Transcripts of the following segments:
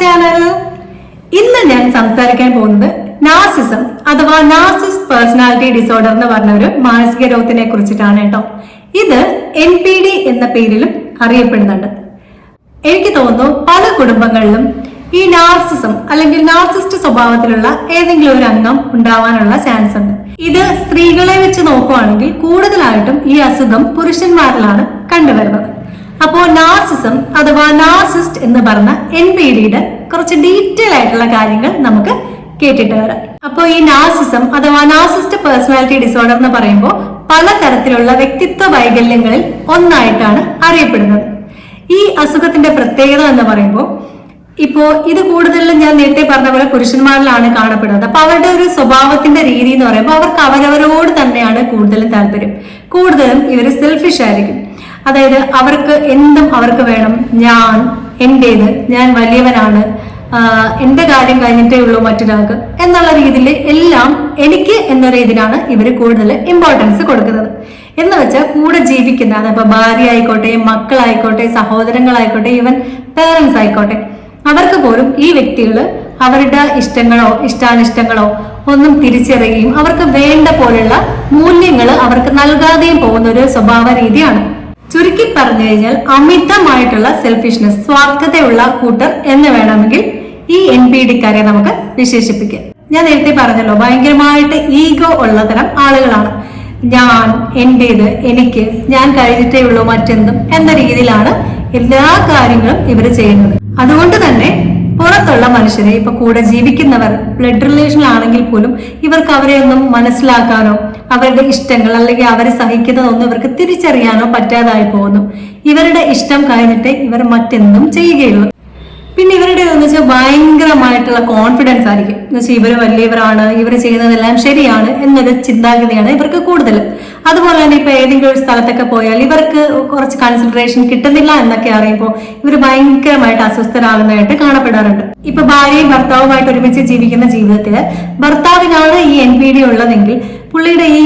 Channel. ഇന്ന് ഞാൻ സംസാരിക്കാൻ പോകുന്നത് നാർസിസം അഥവാ നാർസിസ്റ്റ് പേഴ്സണാലിറ്റി ഡിസോർഡർ എന്ന് പറഞ്ഞ ഒരു മാനസിക രോഗത്തിനെ കുറിച്ചിട്ടാണ് കേട്ടോ. ഇത് NPD എന്ന പേരിലും അറിയപ്പെടുന്നുണ്ട്. എനിക്ക് തോന്നുന്നു പല കുടുംബങ്ങളിലും ഈ നാർസിസം അല്ലെങ്കിൽ നാർസിസ്റ്റ് സ്വഭാവത്തിലുള്ള ഏതെങ്കിലും ഒരു അംഗം ഉണ്ടാവാനുള്ള ചാൻസ് ഉണ്ട്. ഇത് സ്ത്രീകളെ വെച്ച് നോക്കുവാണെങ്കിൽ കൂടുതലായിട്ടും ഈ അസുഖം പുരുഷന്മാരിലാണ് കണ്ടുവരുന്നത്. അപ്പോൾ നാർസിസം അഥവാ നാർസിസ്റ്റ് എന്ന് പറഞ്ഞ NPDയുടെ കുറച്ച് ഡീറ്റെയിൽ ആയിട്ടുള്ള കാര്യങ്ങൾ നമുക്ക് കേട്ടിട്ട് വരാം. അപ്പോൾ ഈ നാർസിസം അഥവാ നാർസിസ്റ്റ് പേഴ്സണാലിറ്റി ഡിസോർഡർ എന്ന് പറയുമ്പോൾ പലതരത്തിലുള്ള വ്യക്തിത്വ വൈകല്യങ്ങളിൽ ഒന്നായിട്ടാണ് അറിയപ്പെടുന്നത്. ഈ അസുഖത്തിന്റെ പ്രത്യേകത എന്ന് പറയുമ്പോൾ ഇപ്പോ ഇത് കൂടുതലും ഞാൻ നേരത്തെ പറഞ്ഞ പോലെ പുരുഷന്മാരിലാണ് കാണപ്പെടുന്നത്. അപ്പൊ അവരുടെ ഒരു സ്വഭാവത്തിന്റെ രീതി എന്ന് പറയുമ്പോൾ അവർക്ക് അവരവരോട് തന്നെയാണ് കൂടുതലും താല്പര്യം. കൂടുതലും ഇവര് സെൽഫിഷ് ആയിരിക്കും. അതായത് അവർക്ക് എന്തും അവർക്ക് വേണം. എന്റേത്, ഞാൻ വലിയവനാണ്, എന്റെ കാര്യം കഴിഞ്ഞിട്ടേ ഉള്ളൂ മറ്റൊരാൾക്ക് എന്നുള്ള രീതിയിൽ എല്ലാം എനിക്ക് എന്ന രീതിയിലാണ് ഇവര് കൂടുതൽ ഇമ്പോർട്ടൻസ് കൊടുക്കുന്നത്. എന്ന് വെച്ചാൽ കൂടെ ജീവിക്കുന്ന അതിപ്പോ ഭാര്യ ആയിക്കോട്ടെ, മക്കളായിക്കോട്ടെ, സഹോദരങ്ങളായിക്കോട്ടെ, ഈവൻ പേരൻസ് ആയിക്കോട്ടെ, അവർക്ക് പോലും ഈ വ്യക്തികള് അവരുടെ ഇഷ്ടങ്ങളോ ഇഷ്ടാനിഷ്ടങ്ങളോ ഒന്നും തിരിച്ചറിയുകയും അവർക്ക് വേണ്ട പോലുള്ള മൂല്യങ്ങൾ അവർക്ക് നൽകാതെയും പോകുന്ന ഒരു സ്വഭാവ രീതിയാണ്. ചുരുക്കി പറഞ്ഞു കഴിഞ്ഞാൽ അമിതമായിട്ടുള്ള സെൽഫിഷ്നെസ്, സ്വാർത്ഥതയുള്ള കൂട്ടർ എന്ന് വേണമെങ്കിൽ ഈ NPDക്കാരെ നമുക്ക് വിശേഷിപ്പിക്കാം. ഞാൻ നേരത്തെ പറഞ്ഞല്ലോ, ഭയങ്കരമായിട്ട് ഈഗോ ഉള്ള തരം ആളുകളാണ്. എന്റേത്, എനിക്ക്, ഞാൻ കഴിഞ്ഞിട്ടേ ഉള്ളൂ മറ്റെന്തും എന്ന രീതിയിലാണ് എല്ലാ കാര്യങ്ങളും ഇവർ ചെയ്യുന്നത്. അതുകൊണ്ട് തന്നെ പുറത്തുള്ള മനുഷ്യരെ, ഇപ്പൊ കൂടെ ജീവിക്കുന്നവർ ബ്ലഡ് റിലേഷനിലാണെങ്കിൽ പോലും ഇവർക്ക് അവരെ ഒന്നും മനസ്സിലാക്കാനോ അവരുടെ ഇഷ്ടങ്ങൾ അല്ലെങ്കിൽ അവർ സഹിക്കുന്നതൊന്നും ഇവർക്ക് തിരിച്ചറിയാനോ പറ്റാതായി പോകുന്നു. ഇവരുടെ ഇഷ്ടം കഴിഞ്ഞിട്ട് ഇവർ മറ്റെന്തും ചെയ്യുകയുള്ളൂ. പിന്നെ ഇവരുടെ എന്ന് വെച്ചാൽ ഭയങ്കരമായിട്ടുള്ള കോൺഫിഡൻസ് ആയിരിക്കും. എന്ന് വെച്ചാൽ ഇവര് വലിയവരാണ്, ഇവർ ചെയ്യുന്നതെല്ലാം ശരിയാണ് എന്നൊരു ചിന്താഗതിയാണ് ഇവർക്ക് കൂടുതൽ. അതുപോലെ തന്നെ ഇപ്പൊ ഏതെങ്കിലും ഒരു സ്ഥലത്തൊക്കെ പോയാൽ ഇവർക്ക് കുറച്ച് കൺസിഡറേഷൻ കിട്ടുന്നില്ല എന്നൊക്കെ അറിയുമ്പോൾ ഇവർ ഭയങ്കരമായിട്ട് അസ്വസ്ഥരാകുന്നതായിട്ട് കാണപ്പെടാറുണ്ട്. ഇപ്പൊ ഭാര്യയും ഭർത്താവുമായിട്ട് ഒരുമിച്ച് ജീവിക്കുന്ന ജീവിതത്തില് ഭർത്താവിനാണ് ഈ NPD ഉള്ളതെങ്കിൽ പുള്ളിയുടെ ഈ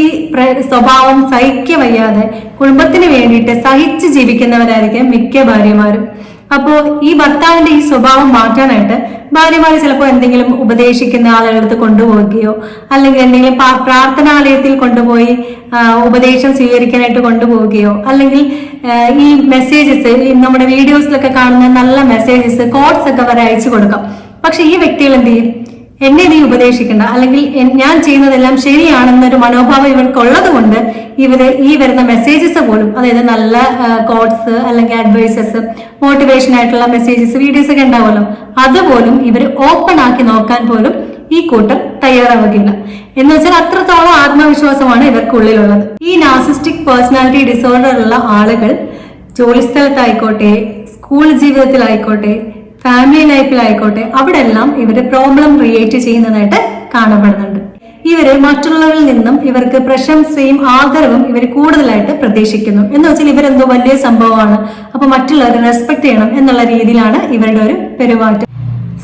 സ്വഭാവം സഹിക്കവയ്യാതെ കുടുംബത്തിന് വേണ്ടിയിട്ട് സഹിച്ച് ജീവിക്കുന്നവരായിരിക്കും മിക്ക ഭാര്യമാരും. അപ്പോ ഈ ഭർത്താവിന്റെ ഈ സ്വഭാവം മാറ്റാനായിട്ട് ഭാര്യമാര് ചിലപ്പോൾ എന്തെങ്കിലും ഉപദേശിക്കുന്ന ആളുകളടുത്ത് കൊണ്ടുപോവുകയോ അല്ലെങ്കിൽ എന്തെങ്കിലും പ്രാർത്ഥനാലയത്തിൽ കൊണ്ടുപോയി ഉപദേശം സ്വീകരിക്കാനായിട്ട് കൊണ്ടുപോവുകയോ അല്ലെങ്കിൽ ഈ മെസ്സേജസ്, നമ്മുടെ വീഡിയോസിലൊക്കെ കാണുന്ന നല്ല മെസ്സേജസ്, കോട്ട്സ് ഒക്കെ വരെ അയച്ചു കൊടുക്കാം. പക്ഷെ ഈ വ്യക്തികൾ എന്ത് ചെയ്യും? എന്നെ നീ ഉപദേശിക്കണ്ട, അല്ലെങ്കിൽ ഞാൻ ചെയ്യുന്നതെല്ലാം ശരിയാണെന്നൊരു മനോഭാവം ഇവർക്കുള്ളത് കൊണ്ട് ഇവര് ഈ വരുന്ന മെസ്സേജസ് പോലും, അതായത് നല്ല കോട്ട്സ് അല്ലെങ്കിൽ അഡ്വൈസസ്, മോട്ടിവേഷൻ ആയിട്ടുള്ള മെസ്സേജസ്, വീഡിയോസ് ഒക്കെ ഉണ്ടാവുമല്ലോ, അതുപോലും ഇവര് ഓപ്പൺ ആക്കി നോക്കാൻ പോലും ഈ കൂട്ടർ തയ്യാറാവുകയില്ല. എന്ന് വെച്ചാൽ അത്രത്തോളം ആത്മവിശ്വാസമാണ് ഇവർക്കുള്ളിലുള്ളത്. ഈ നാർസിസ്റ്റിക് പേഴ്സണാലിറ്റി ഡിസോർഡർ ഉള്ള ആളുകൾ ജോലിസ്ഥലത്തായിക്കോട്ടെ, സ്കൂൾ ജീവിതത്തിലായിക്കോട്ടെ, ഫാമിലി ലൈഫിലായിക്കോട്ടെ, അവിടെ എല്ലാം ഇവര് പ്രോബ്ലം ക്രിയേറ്റ് ചെയ്യുന്നതായിട്ട് കാണപ്പെടുന്നുണ്ട്. ഇവര് മറ്റുള്ളവരിൽ നിന്നും ഇവർക്ക് പ്രശംസയും ആദരവും ഇവർ കൂടുതലായിട്ട് പ്രതീക്ഷിക്കുന്നു. എന്ന് വെച്ചാൽ ഇവരെന്തോ വലിയ സംഭവമാണ്, അപ്പൊ മറ്റുള്ളവരെ റെസ്പെക്ട് ചെയ്യണം എന്നുള്ള രീതിയിലാണ് ഇവരുടെ ഒരു പെരുമാറ്റം.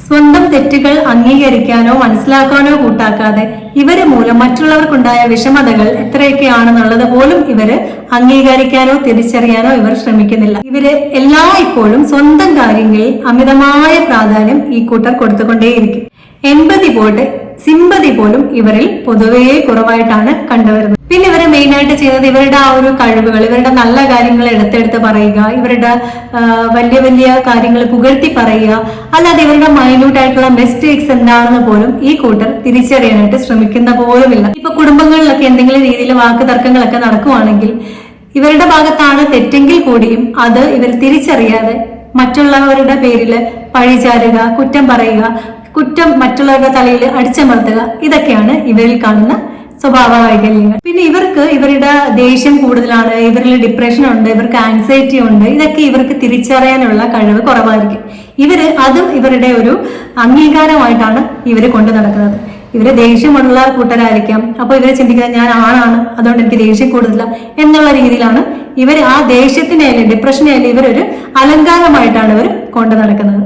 സ്വന്തം തെറ്റുകൾ അംഗീകരിക്കാനോ മനസ്സിലാക്കാനോ കൂട്ടാക്കാതെ ഇവര് മൂലം മറ്റുള്ളവർക്കുണ്ടായ വിഷമതകൾ എത്രയൊക്കെയാണെന്നുള്ളത് പോലും ഇവര് അംഗീകരിക്കാനോ തിരിച്ചറിയാനോ ഇവർ ശ്രമിക്കുന്നില്ല. ഇവര് എല്ലായ്പ്പോഴും സ്വന്തം കാര്യങ്ങളിൽ അമിതമായ പ്രാധാന്യം ഈ കൂട്ടർ കൊടുത്തുകൊണ്ടേയിരിക്കും. സിമ്പതി പോലും ഇവരിൽ പൊതുവേ കുറവായിട്ടാണ് കണ്ടുവരുന്നത്. പിന്നെ ഇവരെ മെയിൻ ആയിട്ട് ചെയ്യുന്നത് ഇവരുടെ ആ ഒരു കഴിവുകൾ, ഇവരുടെ നല്ല കാര്യങ്ങൾ എടുത്തെടുത്ത് പറയുക, ഇവരുടെ വലിയ വലിയ കാര്യങ്ങൾ പുകഴ്ത്തി പറയുക, അല്ലാതെ ഇവരുടെ മൈന്യൂട്ട് ആയിട്ടുള്ള മിസ്റ്റേക്സ് എന്താണെന്ന് പോലും ഈ കൂട്ടർ തിരിച്ചറിയാനായിട്ട് ശ്രമിക്കുന്ന പോലുമില്ല. ഇപ്പൊ കുടുംബങ്ങളിലൊക്കെ എന്തെങ്കിലും രീതിയിൽ വാക്ക് തർക്കങ്ങളൊക്കെ നടക്കുവാണെങ്കിൽ ഇവരുടെ ഭാഗത്താണ് തെറ്റെങ്കിൽ കൂടിയും അത് ഇവർ തിരിച്ചറിയാതെ മറ്റുള്ളവരുടെ പേരിൽ പഴിചാരുക, കുറ്റം പറയുക, കുറ്റം മറ്റുള്ളവരുടെ തലയിൽ അടിച്ചമർത്തുക, ഇതൊക്കെയാണ് ഇവരിൽ കാണുന്ന സ്വഭാവ വൈകല്യങ്ങൾ. പിന്നെ ഇവർക്ക് ഇവരുടെ ദേഷ്യം കൂടുതലാണ്, ഇവരിൽ ഡിപ്രഷൻ ഉണ്ട്, ഇവർക്ക് ആൻസൈറ്റി ഉണ്ട്. ഇതൊക്കെ ഇവർക്ക് തിരിച്ചറിയാനുള്ള കഴിവ് കുറവായിരിക്കും. അതും ഇവരുടെ ഒരു അംഗീകാരമായിട്ടാണ് ഇവര് കൊണ്ടു നടക്കുന്നത്. ഇവര് ദേഷ്യമുള്ള കൂട്ടരായിരിക്കാം. അപ്പൊ ഇവരെ ചിന്തിക്കുന്നത് ഞാൻ ആണാണ്, അതുകൊണ്ട് എനിക്ക് ദേഷ്യം കൂടുതല എന്നുള്ള രീതിയിലാണ് ഇവർ ആ ദേഷ്യത്തിനായാലും ഡിപ്രഷനായാലും ഇവരൊരു അലങ്കാരമായിട്ടാണ് ഇവർ കൊണ്ടു നടക്കുന്നത്.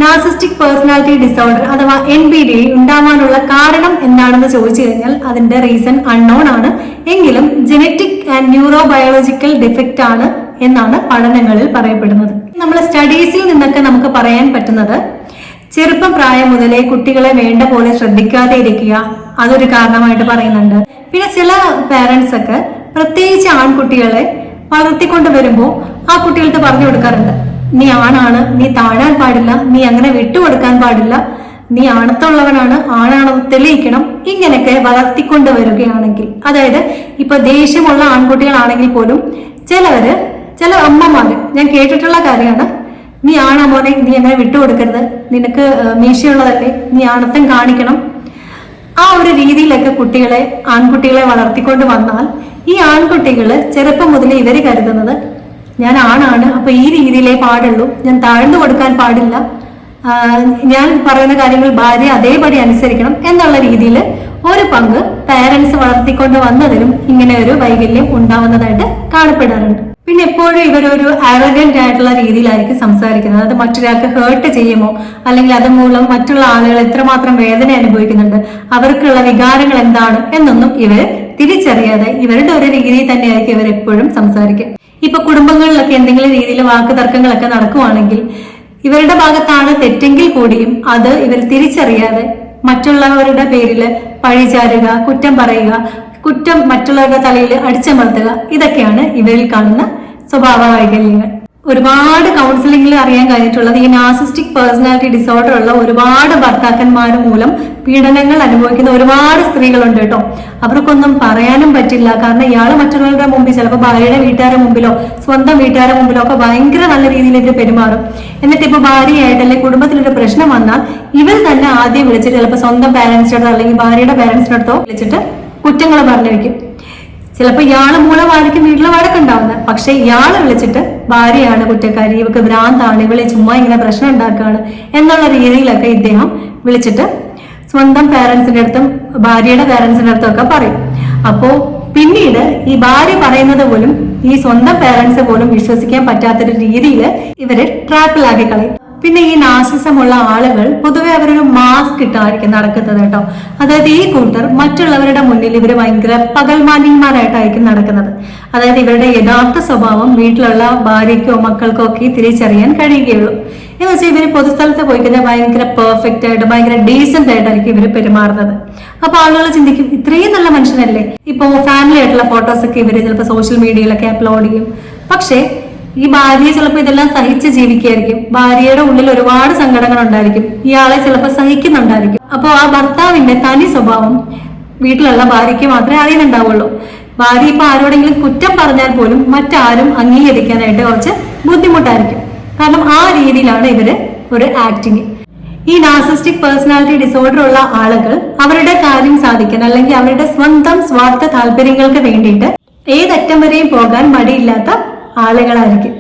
നാർസിസ്റ്റിക് പേഴ്സണാലിറ്റി ഡിസോർഡർ അഥവാ NPD ഉണ്ടാവാനുള്ള കാരണം എന്താണെന്ന് ചോദിച്ചു കഴിഞ്ഞാൽ അതിന്റെ റീസൺ അൺനോൺ ആണ്. എങ്കിലും ജനറ്റിക് ആൻഡ് ന്യൂറോബയോളജിക്കൽ ഡിഫക്റ്റ് ആണ് എന്നാണ് പഠനങ്ങളിൽ പറയപ്പെടുന്നത്. നമ്മൾ സ്റ്റഡീസിൽ നിന്നൊക്കെ നമുക്ക് പറയാൻ പറ്റുന്നത് ചെറുപ്പം പ്രായം മുതലേ കുട്ടികളെ വേണ്ട പോലെ ശ്രദ്ധിക്കാതെ ഇരിക്കുക, അതൊരു കാരണമായിട്ട് പറയുന്നുണ്ട്. പിന്നെ ചില പാരന്റ്സ് ഒക്കെ പ്രത്യേകിച്ച് ആൺകുട്ടികളെ വളർത്തിക്കൊണ്ട് വരുമ്പോൾ ആ കുട്ടികൾക്ക് പറഞ്ഞു കൊടുക്കാറുണ്ട്, നീ ആണാണ്, നീ താഴാൻ പാടില്ല, നീ അങ്ങനെ വിട്ടുകൊടുക്കാൻ പാടില്ല, നീ ആണത്തുള്ളവനാണ്, ആണാണെന്ന് തെളിയിക്കണം, ഇങ്ങനെയൊക്കെ വളർത്തിക്കൊണ്ട് വരികയാണെങ്കിൽ, അതായത് ഇപ്പൊ ദേഷ്യമുള്ള ആൺകുട്ടികളാണെങ്കിൽ പോലും ചില അമ്മമാര് ഞാൻ കേട്ടിട്ടുള്ള കാര്യമാണ്, നീ ആണാ മോനെ, നീ അങ്ങനെ വിട്ടുകൊടുക്കരുത്, നിനക്ക് മീശയുള്ളതല്ലേ, നീ ആണത്തം കാണിക്കണം. ആ ഒരു രീതിയിലൊക്കെ ആൺകുട്ടികളെ വളർത്തിക്കൊണ്ട് വന്നാൽ ഈ ആൺകുട്ടികള് ചെറുപ്പം മുതലേ ഇവര് കരുതുന്നത് ഞാൻ ആണാണ്, അപ്പൊ ഈ രീതിയിലേ പാടുള്ളൂ, ഞാൻ താഴ്ന്നു കൊടുക്കാൻ പാടില്ല, ഞാൻ പറയുന്ന കാര്യങ്ങൾ ഭാര്യ അതേപടി അനുസരിക്കണം എന്നുള്ള രീതിയിൽ ഒരു പങ്ക് പാരന്റ്സ് വളർത്തിക്കൊണ്ട് വന്നതിലും ഇങ്ങനെ ഒരു വൈകല്യം ഉണ്ടാവുന്നതായിട്ട് കാണപ്പെടാറുണ്ട്. പിന്നെ എപ്പോഴും ഇവരൊരു ആരോഗ്യന്റ് ആയിട്ടുള്ള രീതിയിലായിരിക്കും സംസാരിക്കുന്നത്. അത് മറ്റൊരാൾക്ക് ഹേർട്ട് ചെയ്യുമോ, അല്ലെങ്കിൽ അതുമൂലം മറ്റുള്ള ആളുകൾ എത്രമാത്രം വേദന അനുഭവിക്കുന്നുണ്ട്, അവർക്കുള്ള വികാരങ്ങൾ എന്താണ് എന്നൊന്നും ഇവർ തിരിച്ചറിയാതെ ഇവരുടെ ഒരു രീതിയിൽ തന്നെയായിരിക്കും ഇവർ എപ്പോഴും സംസാരിക്കുക. ഇപ്പൊ കുടുംബങ്ങളിലൊക്കെ എന്തെങ്കിലും രീതിയിൽ വാക്ക് തർക്കങ്ങളൊക്കെ നടക്കുവാണെങ്കിൽ ഇവരുടെ ഭാഗത്താണ് തെറ്റെങ്കിൽ കൂടിയും അത് ഇവർ തിരിച്ചറിയാതെ മറ്റുള്ളവരുടെ പേരില് പഴിചാരുക, കുറ്റം പറയുക, കുറ്റം മറ്റുള്ളവരുടെ തലയിൽ അടിച്ചമർത്തുക, ഇതൊക്കെയാണ് ഇവരിൽ കാണുന്ന സ്വഭാവ വൈകല്യങ്ങൾ. ഒരുപാട് കൗൺസിലിംഗിൽ അറിയാൻ കഴിഞ്ഞിട്ടുള്ളത് ഈ നാർസിസ്റ്റിക് പേഴ്സണാലിറ്റി ഡിസോർഡർ ഉള്ള ഒരുപാട് ഭർത്താക്കന്മാർ മൂലം പീഡനങ്ങൾ അനുഭവിക്കുന്ന ഒരുപാട് സ്ത്രീകളുണ്ട് കേട്ടോ. അവർക്കൊന്നും പറയാനും പറ്റില്ല. കാരണം ഇയാള് മറ്റുള്ളവരുടെ മുമ്പിൽ, ചിലപ്പോൾ ഭാര്യയുടെ വീട്ടുകാരുടെ മുമ്പിലോ സ്വന്തം വീട്ടുകാരുടെ മുമ്പിലോ ഒക്കെ ഭയങ്കര നല്ല രീതിയിൽ ഇവർ പെരുമാറും. എന്നിട്ട് ഇപ്പൊ ഭാര്യയായിട്ട് അല്ലെങ്കിൽ കുടുംബത്തിലൊരു പ്രശ്നം വന്നാൽ ഇവർ തന്നെ ആദ്യം വിളിച്ചിട്ട് ചിലപ്പോൾ സ്വന്തം പാരന്റ്സിനോടോ അല്ലെങ്കിൽ ഭാര്യയുടെ പാരന്റ്സിനോടോ വിളിച്ചിട്ട് കുറ്റങ്ങൾ പറഞ്ഞു വയ്ക്കും. ചിലപ്പോൾ ഇയാള് മൂലമായിരിക്കും വീട്ടിലെ വഴക്കുണ്ടാവുന്നത്. പക്ഷെ ഇയാള് വിളിച്ചിട്ട് ഭാര്യയാണ് കുറ്റക്കാരി, ഇവക്ക് ഭ്രാന്താണ്, ഇവളെ ചുമ്മാ ഇങ്ങനെ പ്രശ്നം ഉണ്ടാക്കുകയാണ് എന്നുള്ള രീതിയിലൊക്കെ ഇദ്ദേഹം വിളിച്ചിട്ട് സ്വന്തം പാരന്റ്സിന്റെ അടുത്തും ഭാര്യയുടെ പാരന്റ്സിന്റെ അടുത്തും ഒക്കെ പറയും. അപ്പോ പിന്നീട് ഈ ഭാര്യ പറയുന്നത് പോലും ഈ സ്വന്തം പാരന്റ്സ് പോലും വിശ്വസിക്കാൻ പറ്റാത്തൊരു രീതിയിൽ ഇവരെ ട്രാപ്പിലാക്കി കളയും. പിന്നെ ഈ നാർസിസമുള്ള ആളുകൾ പൊതുവെ അവരൊരു മാസ്ക് ഇട്ടായിരിക്കും നടക്കുന്നത് കേട്ടോ. അതായത് ഈ കൂട്ടർ മറ്റുള്ളവരുടെ മുന്നിൽ ഇവര് ഭയങ്കര പകൽമാന്യന്മാരായിട്ടായിരിക്കും നടക്കുന്നത്. അതായത് ഇവരുടെ യഥാർത്ഥ സ്വഭാവം വീട്ടിലുള്ള ഭാര്യയ്ക്കോ മക്കൾക്കോ ഒക്കെ തിരിച്ചറിയാൻ കഴിയുകയുള്ളൂ. എന്ന് വെച്ചാൽ ഇവര് പൊതുസ്ഥലത്ത് പോയി കഴിഞ്ഞാൽ ഭയങ്കര പെർഫെക്റ്റ് ആയിട്ട് ഭയങ്കര ഡീസന്റ് ആയിട്ടായിരിക്കും ഇവര് പെരുമാറുന്നത്. അപ്പൊ ആളുകൾ ചിന്തിക്കും, ഇത്രയും നല്ല മനുഷ്യനല്ലേ. ഇപ്പോ ഫാമിലി ആയിട്ടുള്ള ഫോട്ടോസ് ഒക്കെ ഇവര് ചിലപ്പോൾ സോഷ്യൽ മീഡിയയിലൊക്കെ അപ്ലോഡ് ചെയ്യും. പക്ഷേ ഈ ഭാര്യയെ ചിലപ്പോൾ ഇതെല്ലാം സഹിച്ച് ജീവിക്കുകയായിരിക്കും. ഭാര്യയുടെ ഉള്ളിൽ ഒരുപാട് സങ്കടങ്ങൾ ഉണ്ടായിരിക്കും, ഇയാളെ ചിലപ്പോൾ സഹിക്കുന്നുണ്ടായിരിക്കും. അപ്പോൾ ആ ഭർത്താവിന്റെ തനി സ്വഭാവം വീട്ടിലുള്ള ഭാര്യയ്ക്ക് മാത്രമേ അറിയുന്നുണ്ടാവുള്ളൂ. ഭാര്യ ഇപ്പൊ ആരോടെങ്കിലും കുറ്റം പറഞ്ഞാൽ പോലും മറ്റാരും അംഗീകരിക്കാനായിട്ട് കുറച്ച് ബുദ്ധിമുട്ടായിരിക്കും. കാരണം ആ രീതിയിലാണ് ഇവര് ഒരു ആക്ടിങ്. ഈ നാർസിസ്റ്റിക് പേഴ്സണാലിറ്റി ഡിസോർഡർ ഉള്ള ആളുകൾ അവരുടെ കാര്യം സാധിക്കാൻ അല്ലെങ്കിൽ അവരുടെ സ്വന്തം സ്വാർത്ഥ താല്പര്യങ്ങൾക്ക് വേണ്ടിയിട്ട് ഏതറ്റം വരെയും പോകാൻ മടിയില്ലാത്ത ആളുകളായിരിക്കും.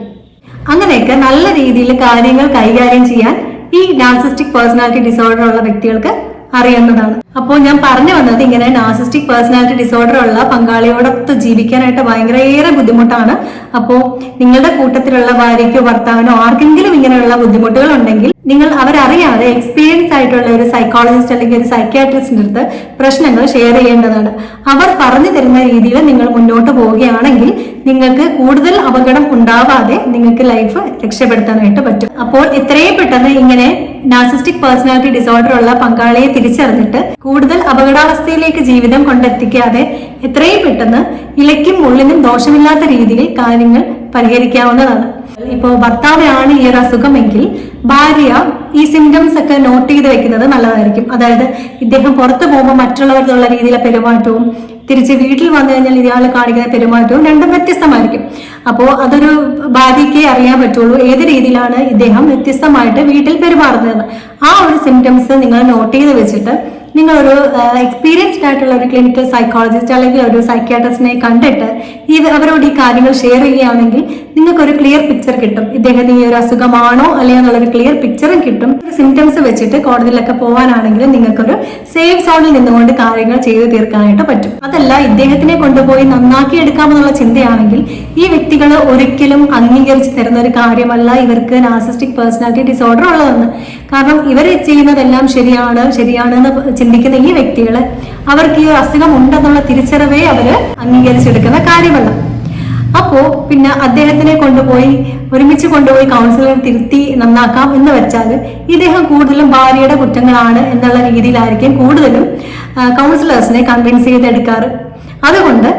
അങ്ങനെയൊക്കെ നല്ല രീതിയിൽ കാര്യങ്ങൾ കൈകാര്യം ചെയ്യാൻ ഈ നാർസിസ്റ്റിക് പേഴ്സണാലിറ്റി ഡിസോർഡർ ഉള്ള വ്യക്തികൾക്ക് അറിയുന്നതാണ്. അപ്പോൾ ഞാൻ പറഞ്ഞു വന്നത് ഇങ്ങനെ നാർസിസ്റ്റിക് പേഴ്സണാലിറ്റി ഡിസോർഡർ ഉള്ള പങ്കാളിയോടൊത്ത് ജീവിക്കാനായിട്ട് ഭയങ്കരയേറെ ബുദ്ധിമുട്ടാണ്. അപ്പോൾ നിങ്ങളുടെ കൂട്ടത്തിലുള്ള ഭാര്യയ്ക്കോ ഭർത്താവിനോ ആർക്കെങ്കിലും ഇങ്ങനെയുള്ള ബുദ്ധിമുട്ടുകൾ ഉണ്ടെങ്കിൽ നിങ്ങൾ അവരറിയാതെ എക്സ്പീരിയൻസ് ആയിട്ടുള്ള ഒരു സൈക്കോളജിസ്റ്റ് അല്ലെങ്കിൽ ഒരു സൈക്യാട്രിസ്റ്റിന്റെ അടുത്ത് പ്രശ്നങ്ങൾ ഷെയർ ചെയ്യേണ്ടതാണ്. അവർ പറഞ്ഞു തരുന്ന രീതിയിൽ നിങ്ങൾ മുന്നോട്ട് പോവുകയാണെങ്കിൽ നിങ്ങൾക്ക് കൂടുതൽ അപകടം ഉണ്ടാവാതെ നിങ്ങൾക്ക് ലൈഫ് രക്ഷപ്പെടുത്താനായിട്ട് പറ്റും. അപ്പോൾ എത്രയും പെട്ടെന്ന് ഇങ്ങനെ നാർസിസ്റ്റിക് പേഴ്സണാലിറ്റി ഡിസോർഡർ ഉള്ള പങ്കാളിയെ തിരിച്ചറിഞ്ഞിട്ട് കൂടുതൽ അപകടാവസ്ഥയിലേക്ക് ജീവിതം കൊണ്ടെത്തിക്കാതെ എത്രയും പെട്ടെന്ന് ഇലയ്ക്കും മുള്ളിനും ദോഷമില്ലാത്ത രീതിയിൽ കാര്യങ്ങൾ പരിഹരിക്കാവുന്നതാണ്. ഇപ്പോ ഭർത്താവിനാണ് ഈ ഒരു അസുഖമെങ്കിൽ ഭാര്യ ഈ സിംറ്റംസ് ഒക്കെ നോട്ട് ചെയ്ത് വെക്കുന്നത് നല്ലതായിരിക്കും. അതായത് ഇദ്ദേഹം പുറത്തു പോകുമ്പോൾ മറ്റുള്ളവരുള്ള രീതിയിലെ പെരുമാറ്റവും തിരിച്ച് വീട്ടിൽ വന്നു കഴിഞ്ഞാൽ ഇയാൾ കാണിക്കുന്ന പെരുമാറ്റവും രണ്ടും വ്യത്യസ്തമായിരിക്കും. അപ്പോൾ അതൊരു ഭാര്യയ്ക്കേ അറിയാൻ പറ്റുള്ളൂ ഏത് രീതിയിലാണ് ഇദ്ദേഹം വ്യത്യസ്തമായിട്ട് വീട്ടിൽ പെരുമാറുന്നത്. ആ ഒരു സിംറ്റംസ് നിങ്ങൾ നോട്ട് ചെയ്ത് വെച്ചിട്ട് നിങ്ങളൊരു എക്സ്പീരിയൻസ്ഡ് ആയിട്ടുള്ള ഒരു ക്ലിനിക്കൽ സൈക്കോളജിസ്റ്റ് അല്ലെങ്കിൽ ഒരു സൈക്യാട്രിസ്റ്റിനെ കണ്ടിട്ട് അവരോട് ഈ കാര്യങ്ങൾ ഷെയർ ചെയ്യുകയാണെങ്കിൽ നിങ്ങൾക്കൊരു ക്ലിയർ പിക്ചർ കിട്ടും. ഇദ്ദേഹത്തിന് ഈ ഒരു അസുഖമാണോ അല്ലെങ്കിൽ എന്നുള്ളൊരു ക്ലിയർ പിക്ചറും കിട്ടും. സിംറ്റംസ് വെച്ചിട്ട് കോടതിയിലൊക്കെ പോകാനാണെങ്കിൽ നിങ്ങൾക്കൊരു സേഫ് സോണിൽ നിന്നുകൊണ്ട് കാര്യങ്ങൾ ചെയ്തു തീർക്കാനായിട്ട് പറ്റും. അതല്ല ഇദ്ദേഹത്തിനെ കൊണ്ടുപോയി നന്നാക്കി എടുക്കാമെന്നുള്ള ചിന്തയാണെങ്കിൽ ഈ വ്യക്തികൾ ഒരിക്കലും അംഗീകരിച്ച് തരുന്ന ഒരു കാര്യമല്ല ഇവർക്ക് നാർസിസ്റ്റിക് പേഴ്സണാലിറ്റി ഡിസോർഡർ ഉള്ളതെന്ന്. കാരണം ഇവർ ചെയ്യുന്നതെല്ലാം ശരിയാണെന്ന് ചിന്തിക്കുന്ന ഈ വ്യക്തികള് അവർക്ക് ഈ അസുഖം ഉണ്ടെന്നുള്ള തിരിച്ചറിവേ അവര് അംഗീകരിച്ചെടുക്കുന്ന കാര്യമല്ല. അപ്പോ പിന്നെ അദ്ദേഹത്തിനെ ഒരുമിച്ച് കൊണ്ടുപോയി കൗൺസിലർ തിരുത്തി നന്നാക്കാം എന്ന് വെച്ചാൽ ഇദ്ദേഹം കൂടുതലും ഭാര്യയുടെ കുറ്റങ്ങളാണ് എന്നുള്ള രീതിയിലായിരിക്കും കൂടുതലും കൗൺസിലേഴ്സിനെ കൺവിൻസ് ചെയ്തെടുക്കാറ്. അതുകൊണ്ട്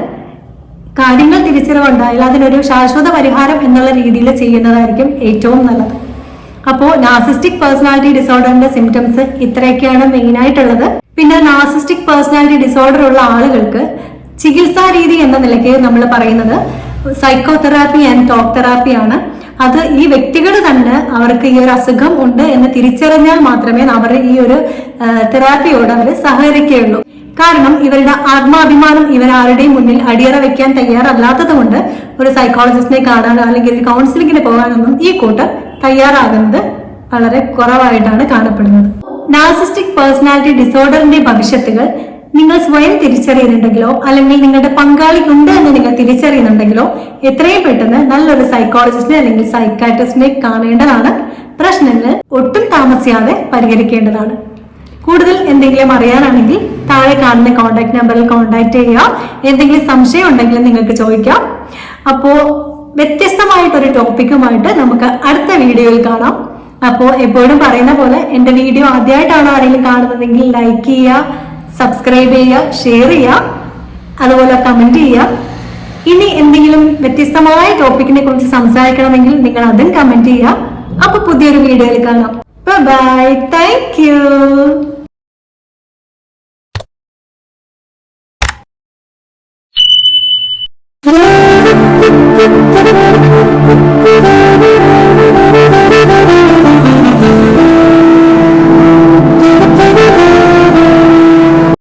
കാര്യങ്ങൾ തിരിച്ചറിവുണ്ടായാൽ അതിനൊരു ശാശ്വത പരിഹാരം എന്നുള്ള രീതിയിൽ ചെയ്യുന്നതായിരിക്കും ഏറ്റവും നല്ലത്. അപ്പോൾ നാർസിസ്റ്റിക് പേഴ്സണാലിറ്റി ഡിസോർഡറിന്റെ സിംറ്റംസ് ഇത്രയൊക്കെയാണ് മെയിൻ ആയിട്ടുള്ളത്. പിന്നെ നാർസിസ്റ്റിക് പേഴ്സണാലിറ്റി ഡിസോർഡർ ഉള്ള ആളുകൾക്ക് ചികിത്സാ രീതി എന്ന നിലയ്ക്ക് നമ്മൾ പറയുന്നത് സൈക്കോതെറാപ്പി ആൻഡ് ടോക്ക് തെറാപ്പി ആണ്. അത് ഈ വ്യക്തികൾ തന്നെ അവർക്ക് ഈ ഒരു അസുഖം ഉണ്ട് എന്ന് തിരിച്ചറിഞ്ഞാൽ മാത്രമേ അവർ ഈ ഒരു തെറാപ്പിയോട് അവർ സഹകരിക്കുകയുള്ളൂ. കാരണം ഇവരുടെ ആത്മാഭിമാനം ഇവരാരുടെയും മുന്നിൽ അടിയറ വെക്കാൻ തയ്യാറല്ലാത്തത് കൊണ്ട് ഒരു സൈക്കോളജിസ്റ്റിനെ കാണാനോ അല്ലെങ്കിൽ ഒരു കൗൺസിലിങ്ങിന് പോകാനൊന്നും ഈ കൂട്ടർ തയ്യാറാകുന്നത് വളരെ കുറവായിട്ടാണ് കാണപ്പെടുന്നത്. നാർസിസ്റ്റിക് പേഴ്സണാലിറ്റി ഡിസോർഡറിന്റെ ഭവിഷ്യത്തുകൾ നിങ്ങൾ സ്വയം തിരിച്ചറിയുന്നുണ്ടെങ്കിലോ അല്ലെങ്കിൽ നിങ്ങളുടെ പങ്കാളിക്കുണ്ട് എന്ന് നിങ്ങൾ തിരിച്ചറിയുന്നുണ്ടെങ്കിലോ എത്രയും പെട്ടെന്ന് നല്ലൊരു സൈക്കോളജിസ്റ്റിനെ അല്ലെങ്കിൽ സൈക്കാട്രിസ്റ്റിനെ കാണേണ്ടതാണ്. പ്രശ്നങ്ങൾ ഒട്ടും താമസിയാതെ പരിഹരിക്കേണ്ടതാണ്. കൂടുതൽ എന്തെങ്കിലും അറിയാനാണെങ്കിൽ താഴെ കാണുന്ന കോൺടാക്ട് നമ്പറിൽ കോൺടാക്ട് ചെയ്യുക. എന്തെങ്കിലും സംശയം ഉണ്ടെങ്കിൽ നിങ്ങൾക്ക് ചോദിക്കാം. അപ്പോ വ്യത്യസ്തമായിട്ടൊരു ടോപ്പിക്കുമായിട്ട് നമുക്ക് അടുത്ത വീഡിയോയിൽ കാണാം. അപ്പോൾ എപ്പോഴും പറയുന്ന പോലെ എന്റെ വീഡിയോ ആദ്യമായിട്ടാണ് ആരെങ്കിലും കാണുന്നതെങ്കിൽ ലൈക്ക് ചെയ്യുക, സബ്സ്ക്രൈബ് ചെയ്യുക, ഷെയർ ചെയ്യുക, അതുപോലെ കമന്റ് ചെയ്യുക. ഇനി എന്തെങ്കിലും വ്യത്യസ്തമായ ടോപ്പിക്കിനെ കുറിച്ച് സംസാരിക്കണമെങ്കിൽ നിങ്ങൾ അതും കമന്റ് ചെയ്യുക. അപ്പൊ പുതിയൊരു വീഡിയോയിൽ കാണാം. Bye, thank U.